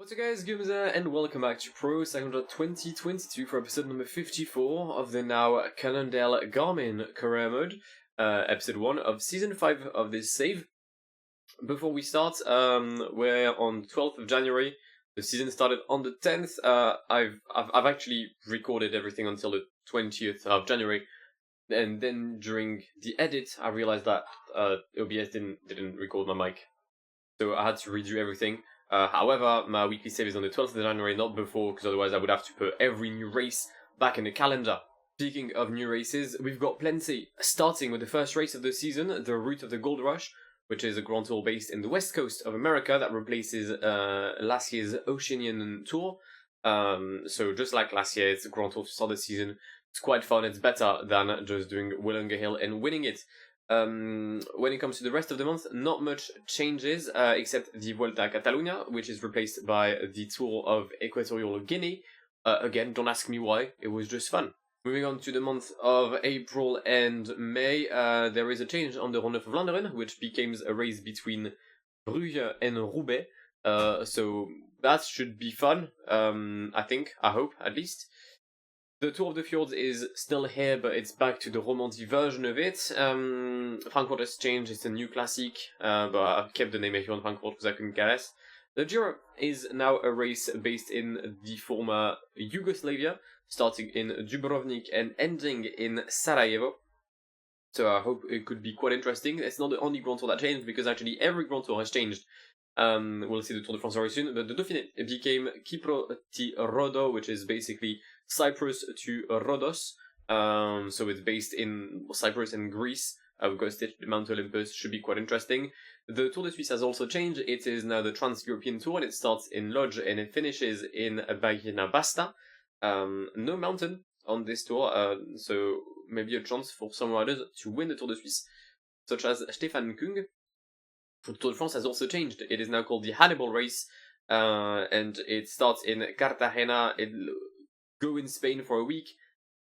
What's up guys, Guillaume here, and welcome back to Pro Cycling 2022 for episode number 54 of the now Cannondale Garmin career mode, episode 1 of season 5 of this save. Before we start, we're on 12th of January, the season started on the 10th, I've actually recorded everything until the 20th of January, and then during the edit I realized that OBS didn't record my mic, so I had to redo everything. However, my weekly save is on the 12th of January, not before, because otherwise I would have to put every new race back in the calendar. Speaking of new races, we've got plenty, starting with the first race of the season, the Route of the Gold Rush, which is a Grand Tour based in the west coast of America that replaces last year's Oceanian Tour. So just like last year, it's a Grand Tour to start the season. It's quite fun, it's better than just doing Willunga Hill and winning it. When it comes to the rest of the month, not much changes, except the Vuelta a Catalunya, which is replaced by the Tour of Equatorial Guinea. Again, don't ask me why, it was just fun. Moving on to the month of April and May, there is a change on the Ronde of Vlaanderen, which becomes a race between Brugge and Roubaix. So that should be fun, I hope, at least. The Tour of the Fjords is still here, but it's back to the Romandy version of it. Frankfurt has changed, it's a new classic, but I've kept the name if you want Frankfurt because I couldn't care less. The Giro is now a race based in the former Yugoslavia, starting in Dubrovnik and ending in Sarajevo. So I hope it could be quite interesting. It's not the only Grand Tour that changed, because actually every Grand Tour has changed. We'll see the Tour de France very soon, but the Dauphiné became Kypro ti Rhodo, which is basically Cyprus to Rhodos. So it's based in Cyprus and Greece. We've got Mount Olympus, should be quite interesting. The Tour de Suisse has also changed. It is now the Trans-European Tour, and it starts in Lodz and it finishes in Baghina Basta. No mountain on this tour, so maybe a chance for some riders to win the Tour de Suisse, such as Stefan Kung. The Tour de France has also changed. It is now called the Hannibal Race, and it starts in Cartagena. It'll go in Spain for a week,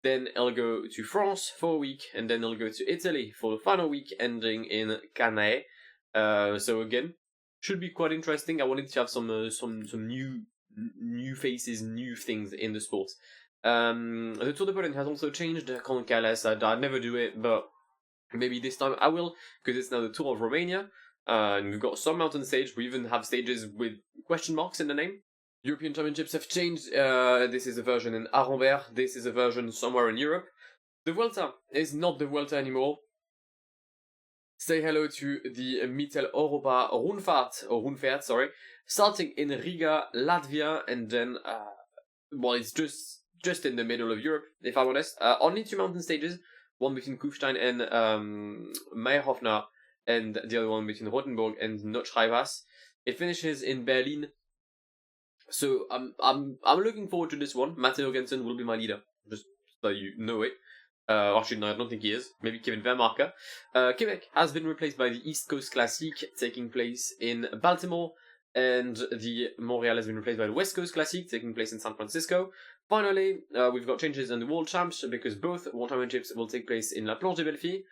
then it'll go to France for a week, and then it'll go to Italy for the final week, ending in Cannondale. So again, should be quite interesting. I wanted to have some new faces, new things in the sport. The Tour de Poland has also changed. I can't care less. I'd never do it, but maybe this time I will, because it's now the Tour of Romania. And we've got some mountain stage. We even have stages with question marks in the name. European Championships have changed. This is a version in Arambert. This is a version somewhere in Europe. The Vuelta is not the Vuelta anymore. Say hello to the Mitteleuropa Rundfahrt, sorry. Starting in Riga, Latvia, and then, well, it's just in the middle of Europe, if I'm honest. Only 2 mountain stages. One between Kufstein and Meyerhoffner, and the other one between Rothenburg and Notch-Rivas. It finishes in Berlin. So I'm looking forward to this one. Matteo Jensen will be my leader, just so you know it. Actually, no, I don't think he is. Maybe Kevin Vermarker. Quebec has been replaced by the East Coast Classic, taking place in Baltimore, and the Montreal has been replaced by the West Coast Classic, taking place in San Francisco. Finally, we've got changes in the World Champs, because both World Championships will take place in La Planche de Belfi,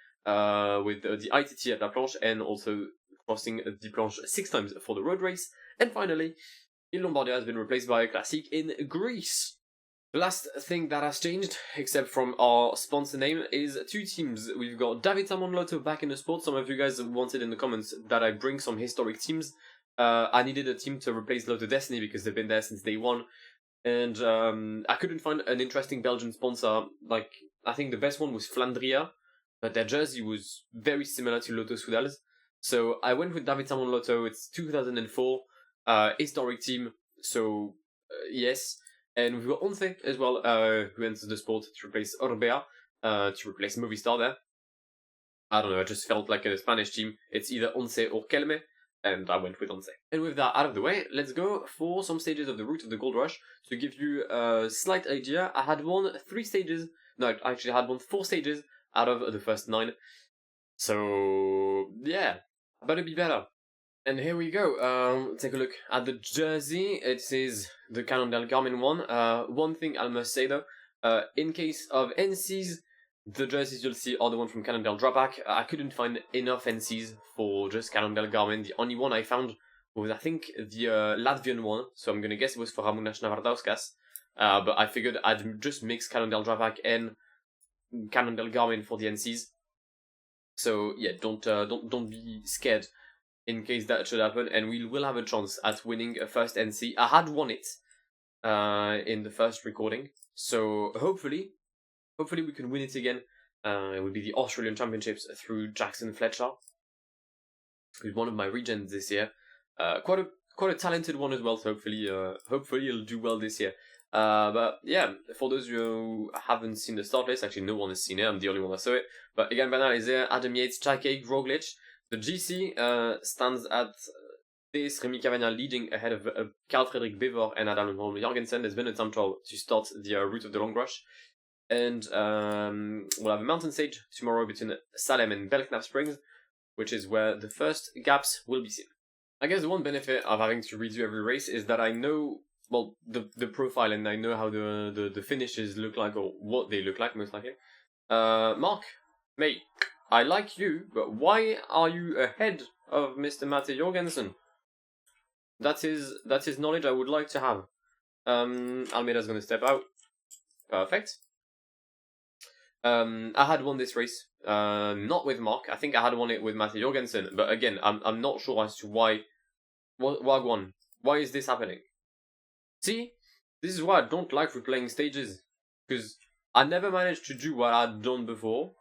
with the ITT at La Planche, and also crossing the Planche 6 times for the road race. And finally, in Lombardia has been replaced by a Classic in Greece. The last thing that has changed, except from our sponsor name, is 2 teams. We've got David Salmon Lotto back in the sport. Some of you guys wanted in the comments that I bring some historic teams. I needed a team to replace Lotto Destiny because they've been there since day one. And I couldn't find an interesting Belgian sponsor. Like, I think the best one was Flandria, but their jersey was very similar to Lotto Soudal's. So I went with David Salmon Lotto. It's 2004, historic team. So yes. And we've got Once as well, who enters the sport to replace Orbea, to replace Movistar there. I don't know, I just felt like a Spanish team. It's either Once or Kelme, and I went with Once. And with that out of the way, let's go for some stages of the Route of the Gold Rush. To give you a slight idea, I had won 3 stages. No, I actually had won 4 stages out of the first 9. So, yeah, better be better. And here we go, take a look at the jersey. It is the Cannondale Garmin one. One thing I must say though, in case of NCs, the jerseys you'll see are the one from Cannondale Drawback. I couldn't find enough NCs for just Cannondale Garmin. The only one I found was, I think, the Latvian one, so I'm gonna guess it was for Ramūnas Navardauskas. But I figured I'd just mix Cannondale Dravak and Cannondale Garmin for the NCs. So yeah, don't be scared in case that should happen, and we will have a chance at winning a first NC. I had won it in the first recording, so hopefully we can win it again. It would be the Australian Championships through Jackson Fletcher, who's one of my regents this year. Quite a talented one as well, so hopefully he'll do well this year. But yeah, for those who haven't seen the start list, actually no one has seen it, I'm the only one that saw it. But Egan Bernal is there, Adam Yates, Chakey, Roglic. The GC stands at this Remy Cavagna leading ahead of Carl Fredrik Bever and Adam Holm Jorgensen. There's been a time trial to start the route of the long rush. And we'll have a mountain stage tomorrow between Salem and Belknap Springs, which is where the first gaps will be seen. I guess the one benefit of having to redo every race is that I know, well, the profile, and I know how the finishes look like, or what they look like, most likely. Mark, mate, I like you, but why are you ahead of Mr. Mate Jorgensen? That is knowledge I would like to have. Almeida's gonna step out. Perfect. I had won this race, not with Mark. I think I had won it with Mate Jorgensen, but again, I'm not sure as to why. Wagwan, why is this happening? See, this is why I don't like replaying stages, because I never managed to do what I'd done before,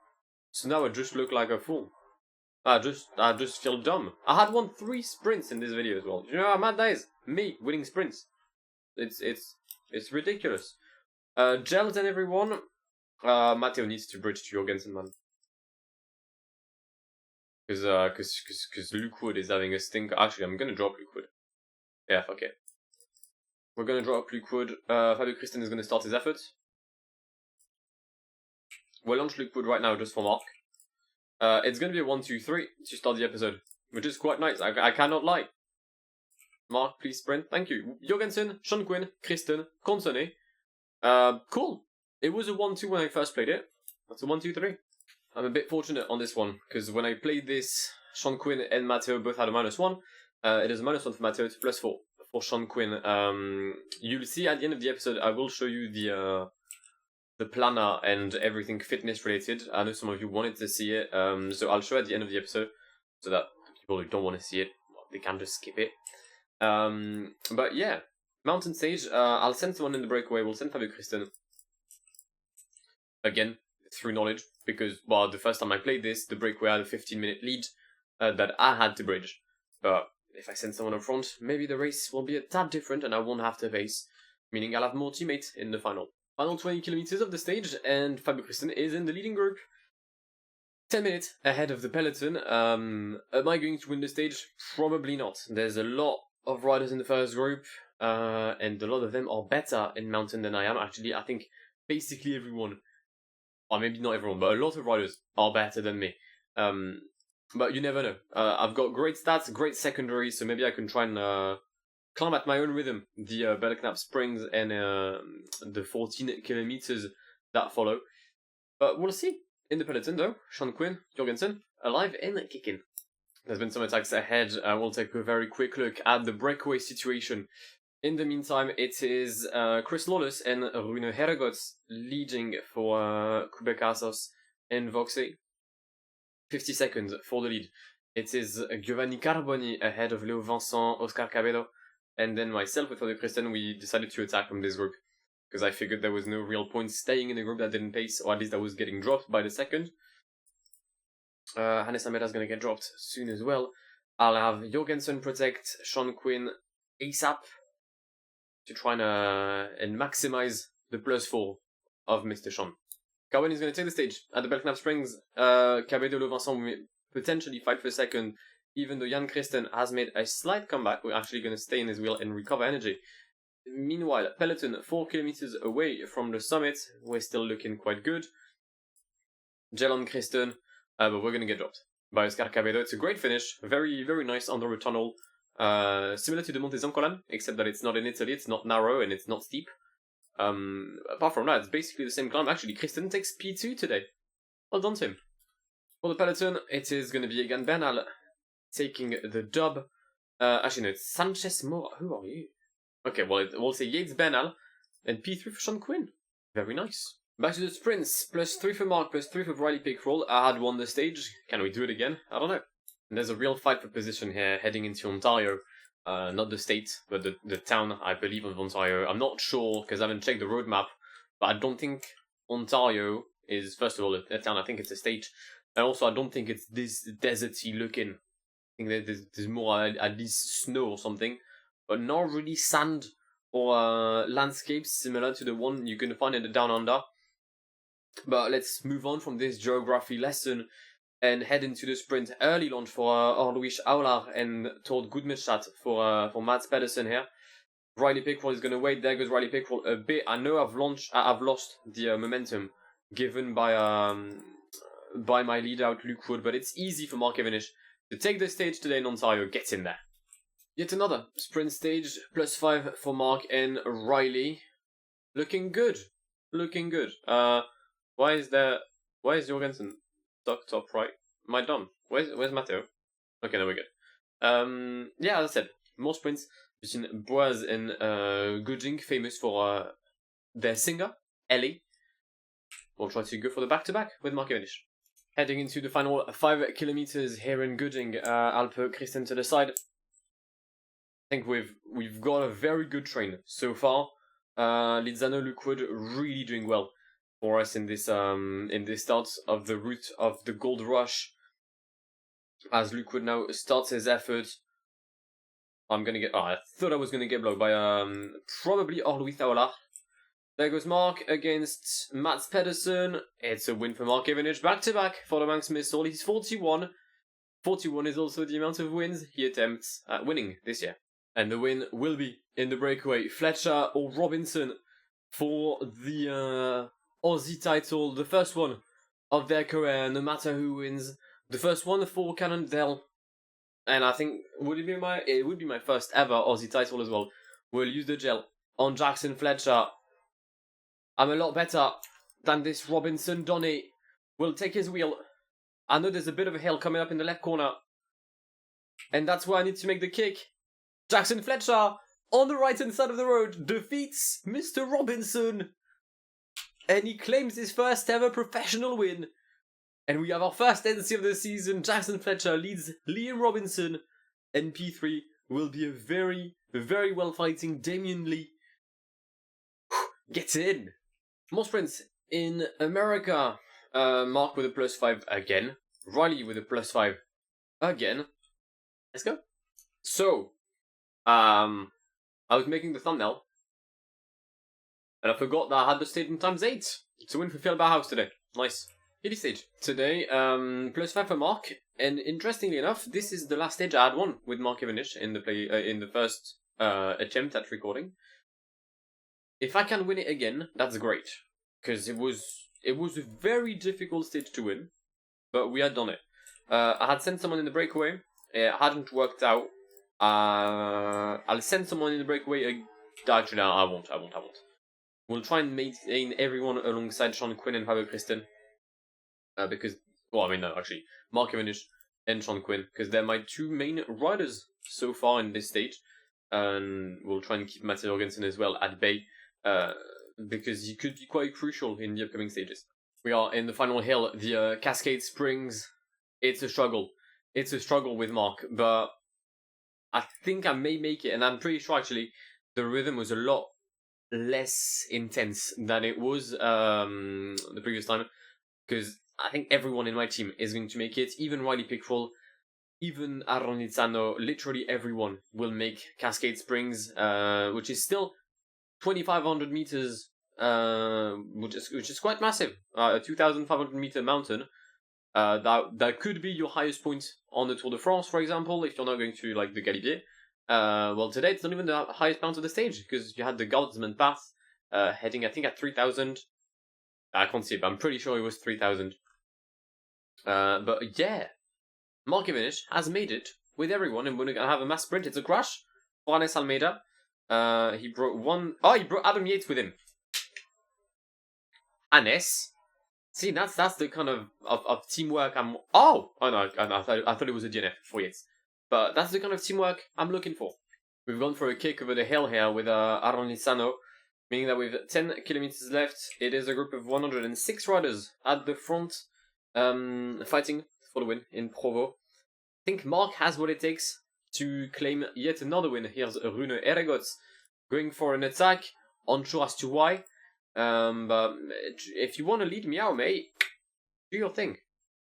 so now I just look like a fool. I just feel dumb. I had won 3 sprints in this video as well. You know how mad that is? Me winning sprints. It's ridiculous. Gels and everyone. Matteo needs to bridge to Jorgensen, man. Because Luke Wood is having a stink. Actually, I'm gonna drop Luke Wood. Yeah, fuck it. We're gonna drop Luke Wood. Fabio Christen is gonna start his efforts. We'll launch Luke Wood right now just for Mark. It's gonna be a 1-2-3 to start the episode, which is quite nice. I cannot lie. Mark, please sprint. Thank you. Jorgensen, Sean Quinn, Christen, Consonne. Cool. It was a 1-2 when I first played it. That's a 1-2-3. I'm a bit fortunate on this one, because when I played this, Sean Quinn and Matteo both had a -1. It is a -1 for Matteo, it's +4 for Sean Quinn. You'll see at the end of the episode, I will show you the planner and everything fitness related. I know some of you wanted to see it, so I'll show at the end of the episode, so that people who don't want to see it, well, they can just skip it. But yeah, mountain stage, I'll send someone in the breakaway, we'll send Fabio Christen. Again, through knowledge, because, well, the first time I played this, the breakaway had a 15-minute lead that I had to bridge. But if I send someone up front, maybe the race will be a tad different and I won't have to pace, meaning I'll have more teammates in the final. Final 20 kilometers of the stage, and Fabio Christen is in the leading group. 10 minutes ahead of the peloton. Am I going to win the stage? Probably not. There's a lot of riders in the first group, and a lot of them are better in mountain than I am. Actually, I think basically everyone, or maybe not everyone, but a lot of riders are better than me. But you never know. I've got great stats, great secondary, so maybe I can try and climb at my own rhythm the Belknap Springs and the 14 kilometers that follow. But we'll see. In the peloton though, Sean Quinn, Jorgensen, alive and kicking. There's been some attacks ahead. We'll take a very quick look at the breakaway situation. In the meantime, it is Chris Lawless and Rune Herregods leading for Kubekasos and Voxey. 50 seconds for the lead. It is Giovanni Carboni ahead of Leo Vincent, Oscar Cabedo, and then myself with Fabio Christen. We decided to attack from this group because I figured there was no real point staying in a group that didn't pace, or at least that was getting dropped by the second. Hannes Almeida is going to get dropped soon as well. I'll have Jorgensen protect Sean Quinn ASAP to try and maximize the +4 of Mr. Sean. Carboni is going to take the stage at the Belknap Springs. Cabedo Leo Vincent will potentially fight for second, even though Jan Christen has made a slight comeback. We're actually going to stay in his wheel and recover energy. Meanwhile, peloton 4 kilometers away from the summit. We're still looking quite good. Jan Christen, but we're going to get dropped by Oscar Cabedo. It's a great finish, very, very nice under a tunnel. Similar to the Monte Zoncolan, except that it's not in Italy, it's not narrow and it's not steep. Apart from that, it's basically the same climb. Actually, Christen takes P2 today. Well done to him. For the peloton, it is going to be Egan Bernal taking the dub. Actually, no, it's Sanchez Mora. Who are you? Okay, well, we'll say Yates Bernal and P3 for Sean Quinn. Very nice. Back to the sprints. +3 for Mark, +3 for Riley Pickrell. I had won the stage. Can we do it again? I don't know. And there's a real fight for position here heading into Ontario. Not the state, but the town, I believe, of Ontario. I'm not sure because I haven't checked the roadmap, but I don't think Ontario is, first of all, a town. I think it's a state. And also, I don't think it's this deserty looking. I think that there's more at least snow or something, but not really sand or landscapes similar to the one you can find in the Down Under. But let's move on from this geography lesson and head into the sprint. Early launch for Orluis Aular and Tord Gudmestad for Mats Pedersen here. Riley Pickrell is going to wait. There goes Riley Pickrell a bit. I know I've lost the momentum given by my lead out Luke Wood, but it's easy for Mark Cavendish to take the stage today in Ontario. Get in there. Yet another sprint stage, +5 for Mark and Riley. Looking good. Looking good. Why is Jorgensen stuck top right? Am I done? Where's Matteo? Okay, now we're good. Yeah, as I said, more sprints between Boaz and Gooding, famous for their singer, Ellie. We'll try to go for the back-to-back with Mark Cavendish. Heading into the final 5 kilometers here in Gooding, I'll put Christian to the side. I think we've got a very good train so far. Lizano Lukewood really doing well for us in this start of the route of the Gold Rush. As Lukewood now starts his effort, I'm gonna get. I thought I was gonna get blocked by probably Orluis Aular. There goes Mark against Mats Pedersen. It's a win for Mark Cavendish. Back to back for the Manx Missile. He's 41. 41 is also the amount of wins he attempts at winning this year. And the win will be in the breakaway. Fletcher or Robinson for the Aussie title. The first one of their career, no matter who wins. The first one for Cannondale. And I think it would be my first ever Aussie title as well. We'll use the gel on Jackson Fletcher. I'm a lot better than this Robinson. Donny will take his wheel. I know there's a bit of a hill coming up in the left corner. And that's where I need to make the kick. Jackson Fletcher, on the right-hand side of the road, defeats Mr. Robinson. And he claims his first ever professional win. And we have our first NC of the season. Jackson Fletcher leads Liam Robinson. And P3 will be a very, very well-fighting Damien Lee. Get in. More sprints in America. Mark with a +5 again. Riley with a +5 again. Let's go. So, I was making the thumbnail. And I forgot that I had the stage in ×8. It's a win for Phil Bauhaus today. Nice. Hilly stage. Today, +5 for Mark. And interestingly enough, this is the last stage I had won with Mark Cavendish in the first attempt at recording. If I can win it again, that's great. Because it was a very difficult stage to win. But we had done it. I had sent someone in the breakaway. It hadn't worked out. I'll send someone in the breakaway. Actually, no, I won't. We'll try and maintain everyone alongside Sean Quinn and Fabio Kristen. Because, well, I mean, no, actually, Mark Cavendish and Sean Quinn. Because they're my two main riders so far in this stage. And we'll try and keep Matteo Jorgensen as well at bay. Because he could be quite crucial in the upcoming stages. We are in the final hill, the Cascade Springs. It's a struggle. It's a struggle with Mark, but I think I may make it, and I'm pretty sure actually the rhythm was a lot less intense than it was the previous time, because I think everyone in my team is going to make it, even Riley Pickrell, even Aaron Nizzano, literally everyone will make Cascade Springs, which is still 2,500 meters, which is quite massive. A 2,500 meter mountain. That could be your highest point on the Tour de France, for example, if you're not going to like the Galibier. Well, today it's not even the highest point of the stage because you had the Guardsman Path heading, I think, at 3,000. I can't see it, but I'm pretty sure it was 3,000. But yeah, Mark Cavendish has made it with everyone, and we're gonna have a mass sprint. It's a crash. Juanes Almeida. He brought one. Oh, he brought Adam Yates with him. Anes. See, that's the kind of teamwork I'm. Oh no, I thought it was a DNF for Yates. But that's the kind of teamwork I'm looking for. We've gone for a kick over the hill here with Aronizzano, meaning that with 10 kilometers left, it is a group of 106 riders at the front, fighting for the win in Provo. I think Mark has what it takes to claim yet another win. Here's Rune Eregot going for an attack, unsure as to why. But if you want to lead me out, mate, do your thing.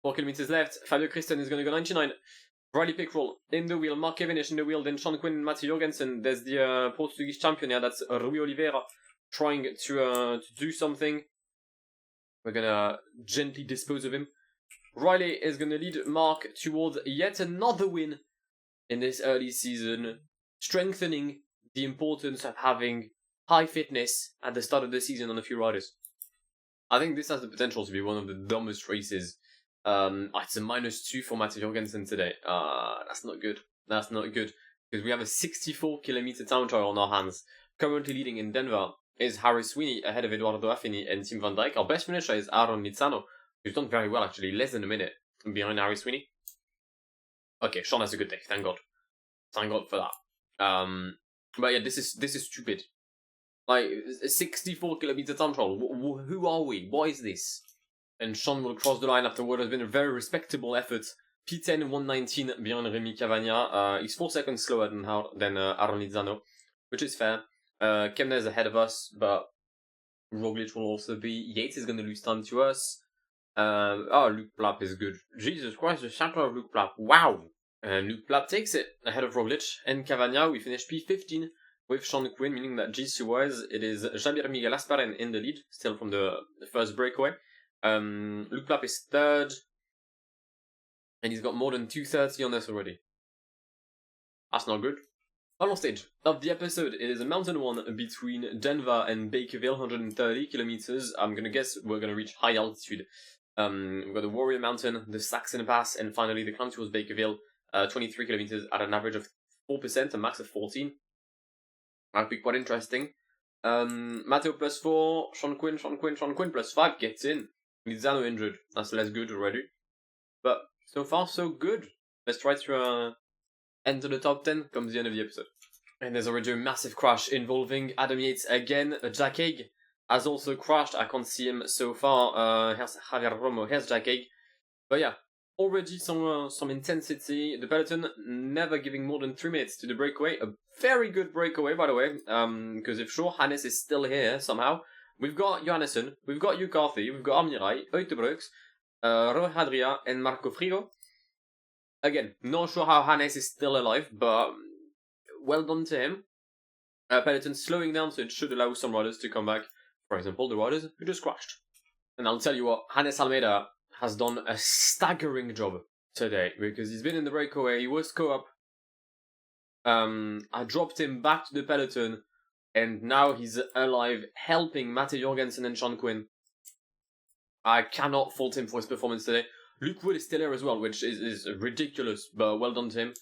4 kilometers left. Fabio Christen is going to go 99. Riley Pickrell in the wheel, Mark Cavendish in the wheel, then Sean Quinn and Matthew Jorgensen. There's the Portuguese champion here, that's Rui Oliveira, trying to do something. We're going to gently dispose of him. Riley is going to lead Mark towards yet another win in this early season, strengthening the importance of having high fitness at the start of the season on a few riders. I think this has the potential to be one of the dumbest races. It's a -2 for Matthew Jorgensen today. That's not good. That's not good. Because we have a 64 kilometer time trial on our hands. Currently leading in Denver is Harry Sweeney ahead of Eduardo Affini and Tim van Dijk. Our best finisher is Aaron Nizzano, who's done very well actually, less than a minute behind Harry Sweeney. Okay, Sean has a good day, thank God. Thank God for that. But yeah, this is stupid. Like, a 64 kilometer time trial. Who are we? What is this? And Sean will cross the line after what has been a very respectable effort. P10, 119 behind Remy Cavagna. He's 4 seconds slower than Aaron Nizzano, which is fair. Kemna is ahead of us, but Roglic will also be. Yates is going to lose time to us. Luke Plapp is good. Jesus Christ, the shadow of Luke Plapp. Wow! And Luke Plapp takes it ahead of Roglic. And Cavagna, we finish P15 with Sean Quinn, meaning that GC-wise, it is Javier Miguel Asparen in the lead, still from the first breakaway. Luke Plapp is third, and he's got more than 230 on us already. That's not good. Final stage of the episode, it is a mountain one between Denver and Bakerville, 130 kilometers. I'm gonna guess we're gonna reach high altitude. We've got the Warrior Mountain, the Saxon Pass, and finally the climb towards Bakerville, 23 kilometers at an average of 4%, a max of 14. That'd be quite interesting. Matteo +4, Sean Quinn +5 gets in. Nizzano injured, that's less good already. But so far so good. Let's try to enter the top 10 comes the end of the episode. And there's already a massive crash involving Adam Yates again. Jack Haig has also crashed. I can't see him so far. Here's Javier Romo, here's Jack Haig. But yeah, already some intensity. The peloton never giving more than 3 minutes to the breakaway. A very good breakaway, by the way. Because if sure, Hannes is still here somehow. We've got Johannesson, we've got Hugh Carthy, we've got Amirai, Uitebrooks, Roy Hadria, and Marco Frigo. Again, not sure how Hannes is still alive, but well done to him. Peloton slowing down, so it should allow some riders to come back. For example, the riders who just crashed. And I'll tell you what, Hannes Almeida has done a staggering job today, because he's been in the breakaway, he was co-op. I dropped him back to the peloton, and now he's alive, helping Matthew Jorgensen and Sean Quinn. I cannot fault him for his performance today. Luke Wood is still here as well, which is ridiculous, but well done to him.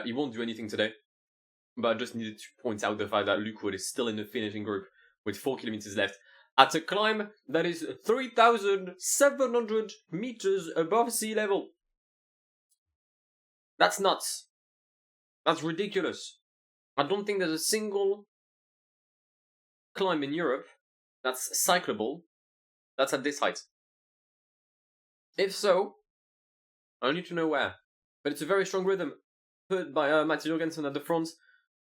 He won't do anything today. But I just needed to point out the fact that Luke Wood is still in the finishing group with 4 kilometers left at a climb that is 3,700 meters above sea level. That's nuts. That's ridiculous. I don't think there's a single climb in Europe that's cyclable that's at this height. If so, I need to know where. But it's a very strong rhythm put by Matthew Jorgensen at the front.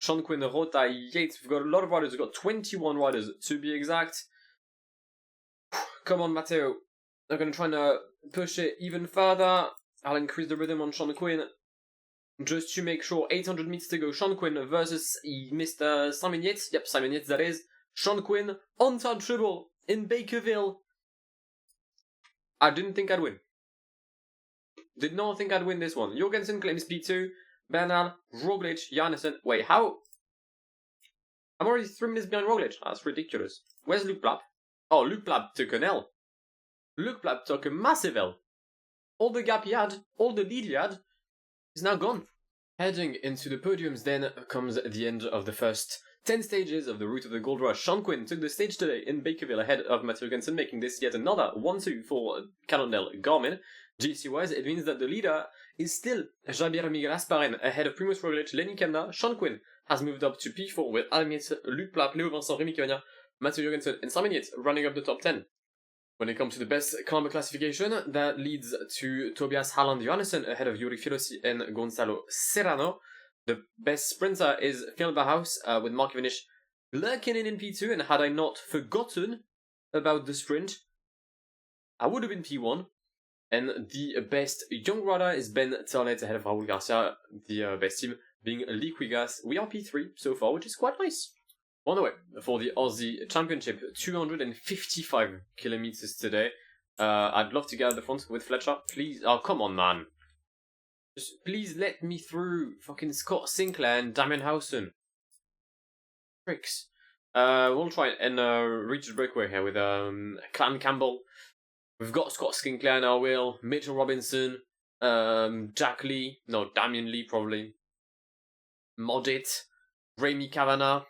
Sean Quinn, Rota, Yates. We've got a lot of riders. We've got 21 riders to be exact. Come on, Matteo. They're going to try and push it even further. I'll increase the rhythm on Sean Quinn just to make sure. 800 meters to go. Sean Quinn versus Mr. Simon Yates. Yep, Simon Yates, that is. Sean Quinn, untouchable in Bakerville. I didn't think I'd win. Did not think I'd win this one. Jorgensen claims P2. Bernal, Roglic, Johannesson. Wait, how? I'm already 3 minutes behind Roglic. That's ridiculous. Where's Luke Plapp? Oh, Luke Plapp took an L. Luke Plapp took a massive L. All the gap he had, all the lead he had, is now gone. Heading into the podiums then comes the end of the first 10 stages of the Route of the Gold Rush. Sean Quinn took the stage today in Bakerville ahead of Matthew Jorgensen, making this yet another 1-2 for Cannondale Garmin. GC-wise, it means that the leader is still Javier Miguel Asparren ahead of Primoz Roglic, Lenny Kemna. Sean Quinn has moved up to P4 with Adam Yates, Luc Plapp, Leo Vincent, Remy Cavagna, Mathieu Jorgensen, and Simon Yates running up the top 10. When it comes to the best climber classification, that leads to Tobias Haaland Johannesson ahead of Yuri Filosi and Gonzalo Serrano. The best sprinter is Phil Bauhaus with Mark Cavendish lurking in P2, and had I not forgotten about the sprint, I would have been P1. And the best young rider is Ben Turlet ahead of Raul Garcia, the best team being Liquigas. We are P3 so far, which is quite nice. On the way for the Aussie Championship, 255 kilometers today. I'd love to get at the front with Fletcher. Please, oh come on, man. Just please let me through. Fucking Scott Sinclair and Damien Howson. Tricks. We'll try and reach the breakaway here with Clan Campbell. We've got Scott Sinclair in our wheel, Mitchell Robinson, Jack Lee, no, Damien Lee probably, Modit, Remy Kavanagh.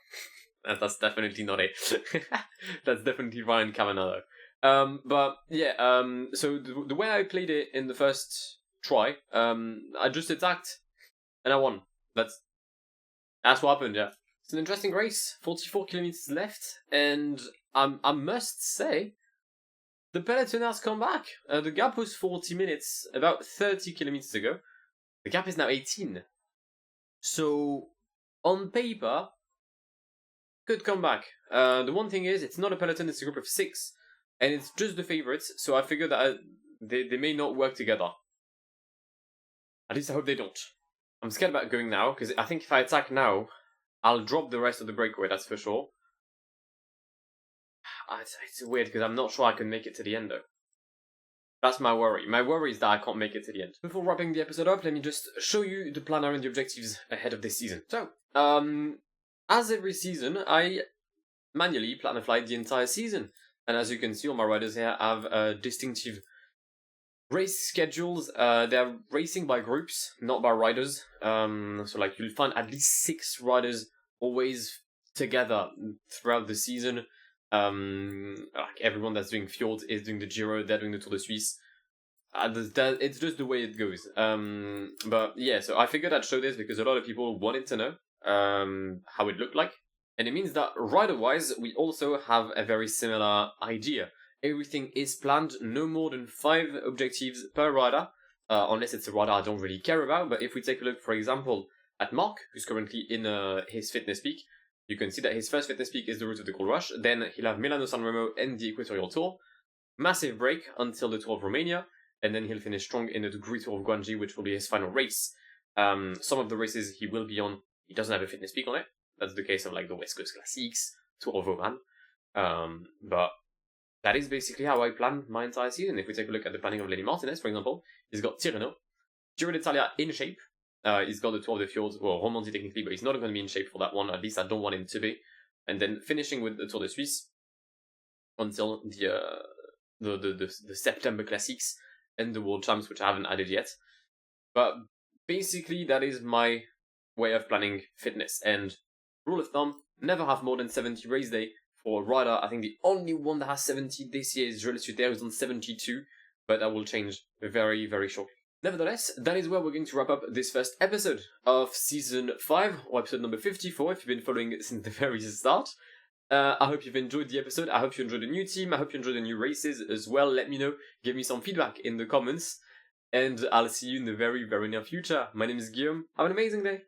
That's definitely not it. That's definitely Ryan Kavanagh though. But yeah, so the way I played it in the first try, I just attacked and I won. That's what happened, yeah. It's an interesting race, 44 kilometers left, and I must say, the peloton has come back. The gap was 40 minutes, about 30 kilometers ago. The gap is now 18. So, on paper, good comeback. The one thing is, it's not a peloton, it's a group of 6, and it's just the favourites, so I figured that they may not work together. At least I hope they don't. I'm scared about going now, because I think if I attack now, I'll drop the rest of the breakaway, that's for sure. It's weird, because I'm not sure I can make it to the end, though. That's my worry. My worry is that I can't make it to the end. Before wrapping the episode up, let me just show you the planner and the objectives ahead of this season. So, as every season, I manually plan and fly the entire season. And as you can see, all my riders here have distinctive race schedules. They're racing by groups, not by riders. So like you'll find at least 6 riders always together throughout the season. Like everyone that's doing Fjord is doing the Giro, they're doing the Tour de Suisse. It's just the way it goes. But yeah, so I figured I'd show this because a lot of people wanted to know how it looked like. And it means that rider-wise, we also have a very similar idea. Everything is planned, no more than 5 objectives per rider, unless it's a rider I don't really care about. But if we take a look, for example, at Mark, who's currently in his fitness peak, you can see that his first fitness peak is the route of the Gold Rush, then he'll have Milano-San Remo and the Equatorial Tour, massive break until the Tour of Romania, and then he'll finish strong in the Great Tour of Guangxi, which will be his final race. Some of the races he will be on, he doesn't have a fitness peak on it. That's the case of like the West Coast Classics, Tour of Oman. But that is basically how I plan my entire season. If we take a look at the planning of Lenny Martinez, for example, he's got Tirreno, Giro d'Italia in shape. He's got the Tour of the Fjords, well, Romandie technically, but he's not going to be in shape for that one. At least I don't want him to be. And then finishing with the Tour de Suisse until the September Classics and the World Champs, which I haven't added yet. But basically, that is my way of planning fitness. And rule of thumb, never have more than 70 race day for a rider. I think the only one that has 70 this year is Jules Suter, who's on 72, but that will change very, very shortly. Nevertheless, that is where we're going to wrap up this first episode of Season 5, or episode number 54, if you've been following since the very start. I hope you've enjoyed the episode, I hope you enjoyed the new team, I hope you enjoyed the new races as well. Let me know, give me some feedback in the comments, and I'll see you in the very, very near future. My name is Guillaume, have an amazing day!